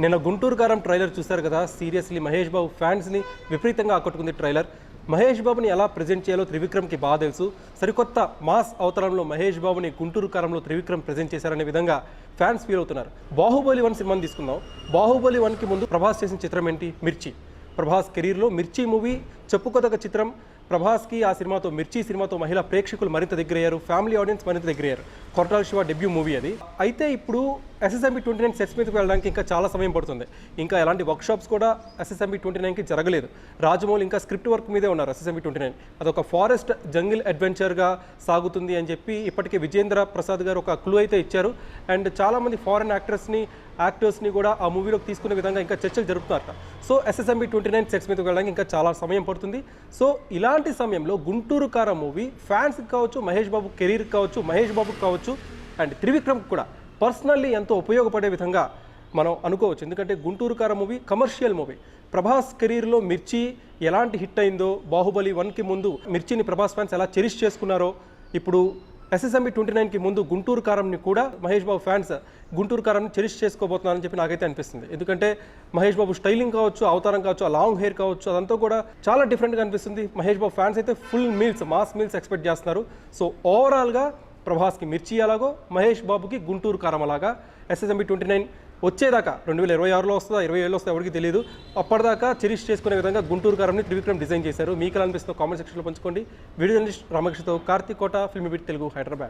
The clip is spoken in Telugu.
నిన్న గుంటూరు కారం ట్రైలర్ చూశారు కదా. సీరియస్లీ మహేష్ బాబు ఫ్యాన్స్ని విపరీతంగా ఆకట్టుకుంది ట్రైలర్. మహేష్ బాబుని ఎలా ప్రజెంట్ చేయాలో త్రివిక్రమ్కి బాగా తెలుసు. సరికొత్త మాస్ అవతారంలో మహేష్ బాబుని గుంటూరు కారంలో త్రివిక్రమ్ ప్రజెంట్ చేశారనే విధంగా ఫ్యాన్స్ ఫీల్ అవుతున్నారు. బాహుబలి 1 సినిమాని తీసుకుందాం. బాహుబలి 1కి ముందు ప్రభాస్ చేసిన చిత్రం ఏంటి? మిర్చి. ప్రభాస్ కెరీర్లో మిర్చి మూవీ చెప్పుకోదగ్గ చిత్రం. ప్రభాస్కి ఆ సినిమాతో, మిర్చి సినిమాతో మహిళా ప్రేక్షకులు మరింత దగ్గరయ్యారు, ఫ్యామిలీ ఆడియన్స్ మరింత దగ్గరయ్యారు. కొరటాల శివ డెబ్యూ మూవీ అది. అయితే ఇప్పుడు SSMB 29 సెట్స్ మీదకి వెళ్ళడానికి ఇంకా చాలా సమయం పడుతుంది. ఇంకా ఎలాంటి వర్క్షాప్స్ కూడా SSMB 29కి జరగలేదు. రాజమౌళి ఇంకా స్క్రిప్ట్ వర్క్ మీదే ఉన్నారు. SSMB 29 అదొక ఫారెస్ట్ జంగిల్ అడ్వెంచర్గా సాగుతుంది అని చెప్పి ఇప్పటికే విజేంద్ర ప్రసాద్ గారు ఒక క్లూ అయితే ఇచ్చారు. అండ్ చాలామంది ఫారెన్ యాక్టర్స్ని కూడా ఆ మూవీలోకి తీసుకునే విధంగా ఇంకా చర్చలు జరుపుతారట. సో SSMB 29 సెట్స్ మీదకి వెళ్ళడానికి ఇంకా చాలా సమయం పడుతుంది. సో ఇలాంటి సమయంలో గుంటూరు కారం మూవీ ఫ్యాన్స్కి కావచ్చు, మహేష్ బాబు కెరీర్కి కావచ్చు, మహేష్ బాబుకి కావచ్చు, అండ్ త్రివిక్రమ్కి కూడా పర్సనల్లీ ఎంతో ఉపయోగపడే విధంగా మనం అనుకోవచ్చు. ఎందుకంటే గుంటూరు కారం మూవీ కమర్షియల్ మూవీ. ప్రభాస్ కెరీర్లో మిర్చి ఎలాంటి హిట్ అయిందో, బాహుబలి 1కి ముందు మిర్చిని ప్రభాస్ ఫ్యాన్స్ ఎలా చెరిష్ చేసుకున్నారో, ఇప్పుడు SSMB 29కి ముందు గుంటూరు కారంని కూడా మహేష్ బాబు ఫ్యాన్స్ గుంటూరు కారంని చెరిష్ చేసుకోబోతున్నారని చెప్పి నాకైతే అనిపిస్తుంది. ఎందుకంటే మహేష్ బాబు స్టైలింగ్ కావచ్చు, అవతారం కావచ్చు, ఆ లాంగ్ హెయిర్ కావచ్చు, అదంతా కూడా చాలా డిఫరెంట్గా అనిపిస్తుంది. మహేష్ బాబు ఫ్యాన్స్ అయితే full meals, mass meals expect చేస్తున్నారు. సో ఓవరాల్గా ప్రభాస్కి మిర్చి అలాగో, మహేష్ బాబుకి గుంటూరు కారం అలాగా SSMB 29 వచ్చేదాకా 2026లో వస్తుందా, 27లో వస్తుందా ఎవరికి తెలియదు. అప్పటిదాకా చెరిష్ చేసుకునే విధంగా గుంటూరు కారంని త్రివిక్రమ్ డిజైన్ చేశారు. మీకు ఎలా అనిపిస్తుందో కామెంట్ సెక్షన్లో పంచుకోండి. వీడియో జర్నలిస్ట్ రామకృష్ణతో కార్తీక్ కోట, ఫిల్మీ బీట్ తెలుగు, హైదరాబాద్.